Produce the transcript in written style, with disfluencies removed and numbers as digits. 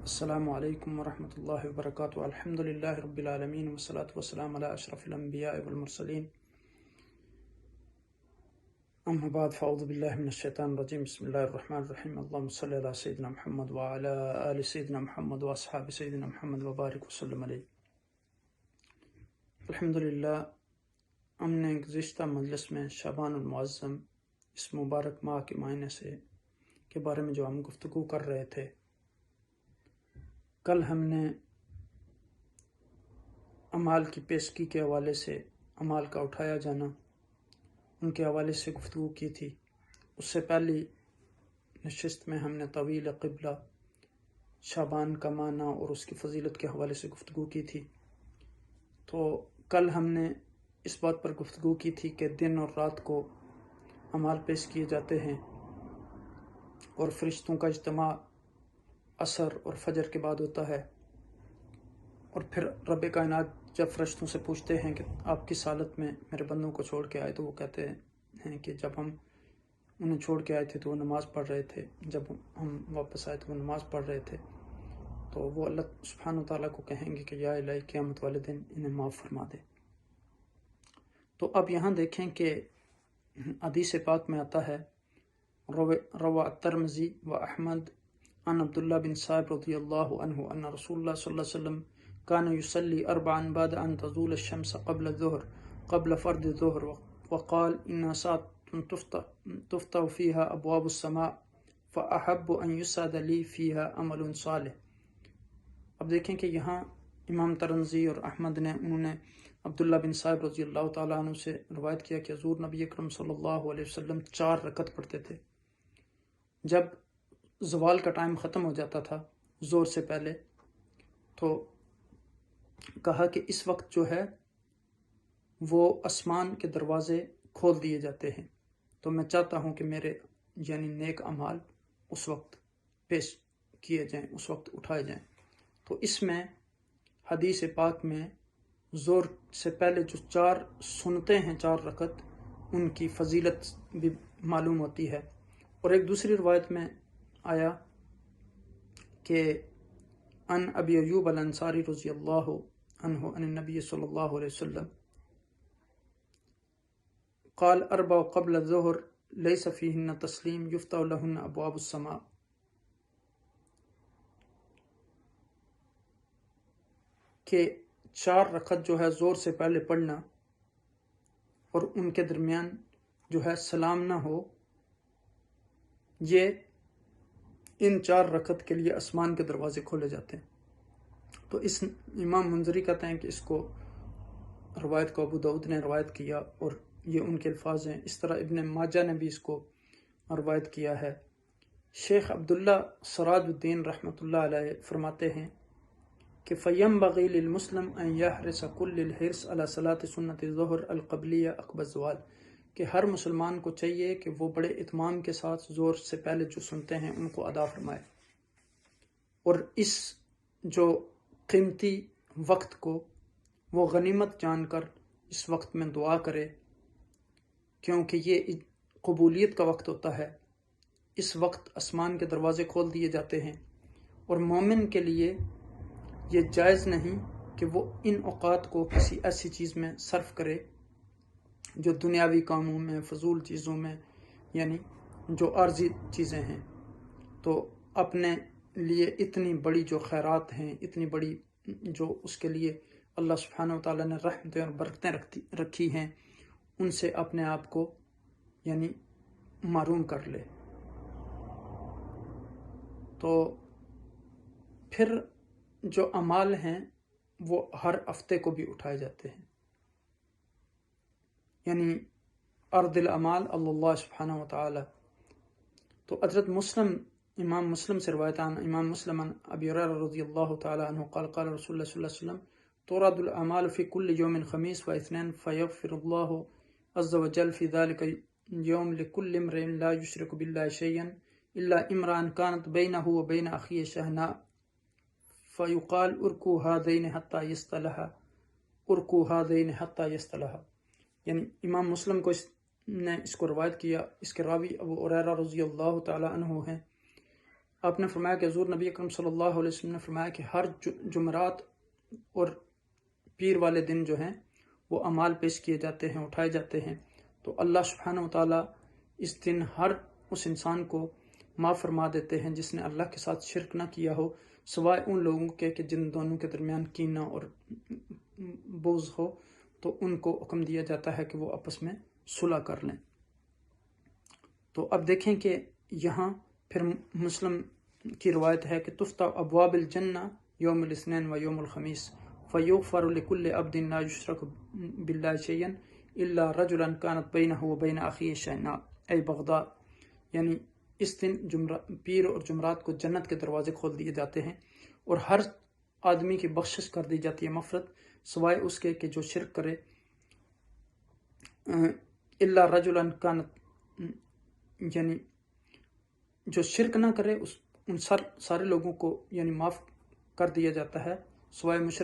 السلام علیکم ورحمۃ اللہ وبرکاتہ۔ الحمد للہ رب العالمین والصلاة والسلام علی اشرف الانبیاء والمرسلین، اما بعد فاعوذ باللہ من الشیطان الرجیم، بسم اللہ الرحمن الرحیم۔ اللہم صلی علی سیدنا محمد وعلی آل سیدنا محمد واصحاب سیدنا محمد وبارک وسلم علیہ۔ الحمد للہ ہم نے گزشتہ مجلس میں شعبان المعظم، اس مبارک ماہ کے معنی کے بارے میں جو ہم گفتگو کر رہے تھے، کل ہم نے اعمال کی پیشگی کے حوالے سے، اعمال کا اٹھایا جانا، ان کے حوالے سے گفتگو کی تھی۔ اس سے پہلی نشست میں ہم نے طویل قبلہ، شعبان کا معنی اور اس کی فضیلت کے حوالے سے گفتگو کی تھی۔ تو کل ہم نے اس بات پر گفتگو کی تھی کہ دن اور رات کو اعمال پیش کیے جاتے ہیں اور فرشتوں کا اجتماع عصر اور فجر کے بعد ہوتا ہے، اور پھر رب کائنات جب فرشتوں سے پوچھتے ہیں کہ آپ کس حالت میں میرے بندوں کو چھوڑ کے آئے، تو وہ کہتے ہیں کہ جب ہم انہیں چھوڑ کے آئے تھے تو وہ نماز پڑھ رہے تھے، جب ہم واپس آئے تو وہ نماز پڑھ رہے تھے۔ تو وہ اللہ سبحانہ وتعالیٰ کو کہیں گے کہ یا الہی قیامت والے دن انہیں معاف فرما دے۔ تو اب یہاں دیکھیں کہ حدیث پاک میں آتا ہے، روا الترمذی و احمد عن عبداللہ بن صاحب رضی اللہ عنہ ان رسول اللہ صلی اللہ علیہ وسلم كان يصلي أربعا بعد أن تزول الشمس قبل الظهر قبل فرض الظهر، وقال إن ساعة تفتح فيها أبواب السماء فأحب أن يسعد لي فيها عمل صالح۔ اب دیکھیں کہ یہاں امام ترمذی اور احمد نے انہوں نے عبداللہ بن صاحب رضی اللہ تعالیٰ عنہ سے روایت کیا کہ حضور نبی اکرم صلی اللہ علیہ وسلم 4 رکعت پڑھتے تھے جب زوال کا ٹائم ختم ہو جاتا تھا، زور سے پہلے۔ تو کہا کہ اس وقت جو ہے وہ آسمان کے دروازے کھول دیے جاتے ہیں، تو میں چاہتا ہوں کہ میرے یعنی نیک اعمال اس وقت پیش کیے جائیں، اس وقت اٹھائے جائیں۔ تو اس میں حدیث پاک میں زور سے پہلے جو 4 سنتے ہیں 4 رکعت، ان کی فضیلت بھی معلوم ہوتی ہے۔ اور ایک دوسری روایت میں آیا کہ ان ابی ایوب الانصاری رضی اللہ عنہ عن النبی صلی اللہ علیہ وسلم قال 4 قبل الظہر لیس فیہن تسلیم یفتح لہن ابواب السماء، کہ 4 رکعت جو ہے زور سے پہلے پڑھنا اور ان کے درمیان جو ہے سلام نہ ہو، یہ ان 4 رکعت کے لیے آسمان کے دروازے کھولے جاتے ہیں۔ تو اس امام منذری کہتے ہیں کہ اس کو روایت کو ابو داؤد نے روایت کیا اور یہ ان کے الفاظ ہیں۔ اس طرح ابن ماجہ نے بھی اس کو روایت کیا ہے۔ شیخ عبداللہ سراج الدین رحمۃ اللہ علیہ فرماتے ہیں کہ فَيَنبَغِي لِلْمُسْلِمِ أَنْ يَحْرِصَ كُلِّ الْحِرْصِ عَلَى صَلَاةِ سُنَّةِ الظُّهْرِ الْقَبْلِيَّةِ عَقْبَ الزَّوَالِ، کہ ہر مسلمان کو چاہیے کہ وہ بڑے اہتمام کے ساتھ زور سے پہلے جو سنتے ہیں ان کو ادا فرمائے، اور اس جو قیمتی وقت کو وہ غنیمت جان کر اس وقت میں دعا کرے، کیونکہ یہ قبولیت کا وقت ہوتا ہے۔ اس وقت آسمان کے دروازے کھول دیے جاتے ہیں، اور مومن کے لیے یہ جائز نہیں کہ وہ ان اوقات کو کسی ایسی چیز میں صرف کرے جو دنیاوی کاموں میں، فضول چیزوں میں، یعنی جو عارضی چیزیں ہیں۔ تو اپنے لیے اتنی بڑی جو خیرات ہیں، اتنی بڑی جو اس کے لیے اللہ سبحانہ وتعالیٰ نے رحمتیں اور برکتیں رکھی ہیں، ان سے اپنے آپ کو یعنی محروم کر لے۔ تو پھر جو اعمال ہیں وہ ہر ہفتے کو بھی اٹھائے جاتے ہیں، یعنی عرض الاعمال اللہ سبحانہ وتعالی۔ تو حضرت مسلم، امام مسلم سے روایت عن امام مسلم عن ابی ہریرہ رضی اللہ تعالی عنہ قال قال رسول اللہ صلی اللہ علیہ وسلم تورد الاعمال فی کل یوم خمیس و اثنین فیغفر اللہ عز وجل فی ذلک یوم لکل امرئ لا یشرک باللہ شیئا الا امرأ كانت بینہ و بین اخیہ شحناء فیقال ارکو ہذین حتی یصطلحا، ارکو ہذین حتی یصطلحا۔ یعنی امام مسلم کو نے اس کو روایت کیا، اس کے راوی ابو ہریرہ رضی اللہ تعالی عنہ ہیں، آپ نے فرمایا کہ حضور نبی اکرم صلی اللہ علیہ وسلم نے فرمایا کہ ہر جمعرات اور پیر والے دن جو ہیں وہ اعمال پیش کیے جاتے ہیں، اٹھائے جاتے ہیں، تو اللہ سبحانہ وتعالیٰ اس دن ہر اس انسان کو معاف فرما دیتے ہیں جس نے اللہ کے ساتھ شرک نہ کیا ہو، سوائے ان لوگوں کے کہ جن دونوں کے درمیان کینہ اور بغض ہو، تو ان کو حکم دیا جاتا ہے کہ وہ آپس میں صلح کر لیں۔ تو اب دیکھیں کہ یہاں پھر مسلم کی روایت ہے کہ تفتح ابواب الجنہ یوم الاثنین و یوم الخمیس فیغفر لکل عبد لا یشرک باللہ شیئا الا رجلا کانت بینہ و بین اخیہ شیئا ای بغضاء، یعنی اس دن پیر اور جمعرات کو جنت کے دروازے کھول دیے جاتے ہیں اور ہر آدمی کی بخشش کر دی جاتی ہے، مغفرت، سوائے اس کے کہ جو شرک کرے، الا رجلا کانت، یعنی جو شرک نہ کرے ان سارے لوگوں کو یعنی معاف کر دیا جاتا ہے، سوائے مشرک